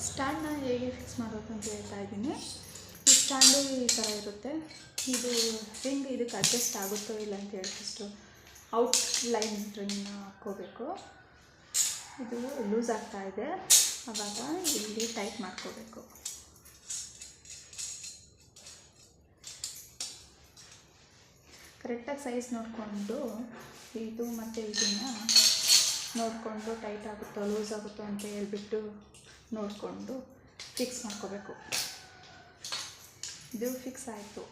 ಸ್ಟ್ಯಾಂಡ್ನ ಹೇಗೆ ಫಿಕ್ಸ್ ಮಾಡೋದು ಅಂತ ಹೇಳ್ತಾ ಇದ್ದೀನಿ. ಈ ಸ್ಟ್ಯಾಂಡು ಈ ಥರ ಇರುತ್ತೆ. ಇದು ರಿಂಗ್ ಇದಕ್ಕೆ ಅಡ್ಜಸ್ಟ್ ಆಗುತ್ತೋ ಇಲ್ಲ ಅಂತ ಹೇಳಿ ಫಸ್ಟು ಔಟ್ ಲೈನ್ ರಿಂಗ್ನ ಹಾಕ್ಕೋಬೇಕು. ಇದು ಲೂಸ್ ಆಗ್ತಾ ಇದೆ, ಆವಾಗ ಇಲ್ಲಿ ಟೈಟ್ ಮಾಡ್ಕೋಬೇಕು. ಕರೆಕ್ಟಾಗಿ ಸೈಜ್ ನೋಡಿಕೊಂಡು ಇದು ಮತ್ತು ಇದನ್ನು ನೋಡಿಕೊಂಡು ಟೈಟ್ ಆಗುತ್ತೋ ಲೂಸ್ ಆಗುತ್ತೋ ಅಂತ ಹೇಳ್ಬಿಟ್ಟು ನೋಡಿಕೊಂಡು ಫಿಕ್ಸ್ ಮಾಡ್ಕೋಬೇಕು. ಇದು ಫಿಕ್ಸ್ ಆಯಿತು,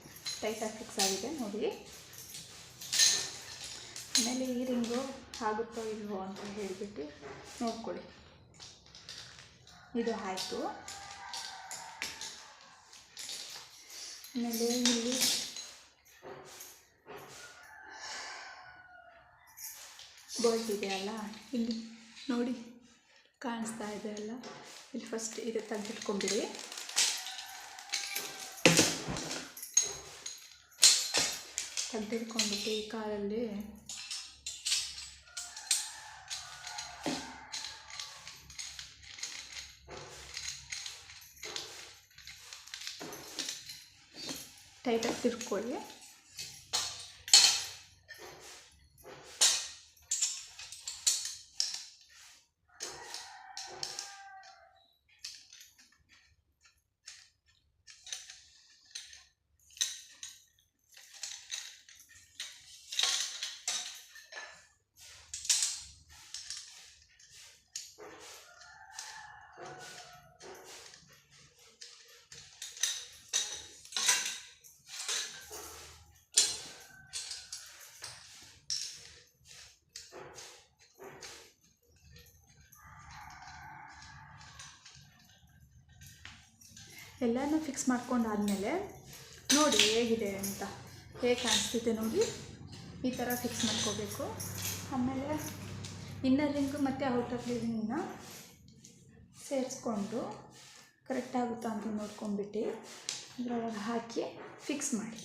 ಟೈಟಾಗಿ ಫಿಕ್ಸ್ ಆಗಿದೆ ನೋಡಿ. ಆಮೇಲೆ ಈ ರಿಂಗು ಆಗುತ್ತೋ ಇಲ್ವೋ ಅಂತ ಹೇಳಿಬಿಟ್ಟು ನೋಡ್ಕೊಳ್ಳಿ. ಇದು ಆಯಿತು. ಆಮೇಲೆ ಇಲ್ಲಿ ಬೋಲ್ಟ್ ಇದೆಯಲ್ಲ, ಇಲ್ಲಿ ನೋಡಿ ಕಾಣಿಸ್ತಾ ಇದೆ ಅಲ್ಲ, ಇಲ್ಲಿ ಫಸ್ಟ್ ಇದು ತೆಗೆದಿಟ್ಕೊಂಬಿಡಿ. ತೆಗೆದಿಟ್ಕೊಂಡ್ಬಿಟ್ಟು ಈ ಕಾಲಲ್ಲಿ ಟೈಟಾಗಿ ತಿರ್ಕೊಳ್ಳಿ. ಎಲ್ಲನೂ ಫಿಕ್ಸ್ ಮಾಡ್ಕೊಂಡಾದಮೇಲೆ ನೋಡಿ ಹೇಗಿದೆ ಅಂತ, ಹೇಗೆ ಕಾಣಿಸ್ತಿದೆ ನೋಡಿ, ಈ ಥರ ಫಿಕ್ಸ್ ಮಾಡ್ಕೋಬೇಕು. ಆಮೇಲೆ ಇನ್ನರ್ ರಿಂಗು ಮತ್ತು ಔಟರ್ ರಿಂಗನ್ನ ಸೇರಿಸ್ಕೊಂಡು ಕರೆಕ್ಟಾಗುತ್ತಾ ಅಂತ ನೋಡ್ಕೊಂಡ್ಬಿಟ್ಟು ಅದರೊಳಗೆ ಹಾಕಿ ಫಿಕ್ಸ್ ಮಾಡಿ.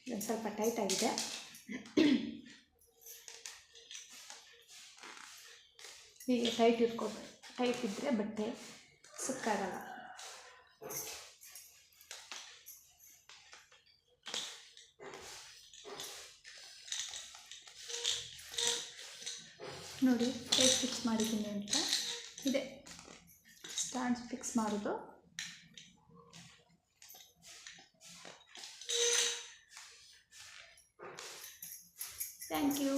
ಇದೊಂದು ಸ್ವಲ್ಪ ಟೈಟಾಗಿದೆ. ಹೀಗೆ ಟೈಟ್ ಇಟ್ಕೋಬೇಕು. ಟೈಟ್ ಇದ್ದರೆ ಬಟ್ಟೆ ಸುಕ್ಕಾಗಲ್ಲ. ನೋಡಿ ಹೇಗೆ ಫಿಕ್ಸ್ ಮಾಡಿದ್ದೀನಿ ಅಂತ. ಇದೆ ಸ್ಟ್ಯಾಂಡ್ ಫಿಕ್ಸ್ ಮಾಡೋದು. Thank you.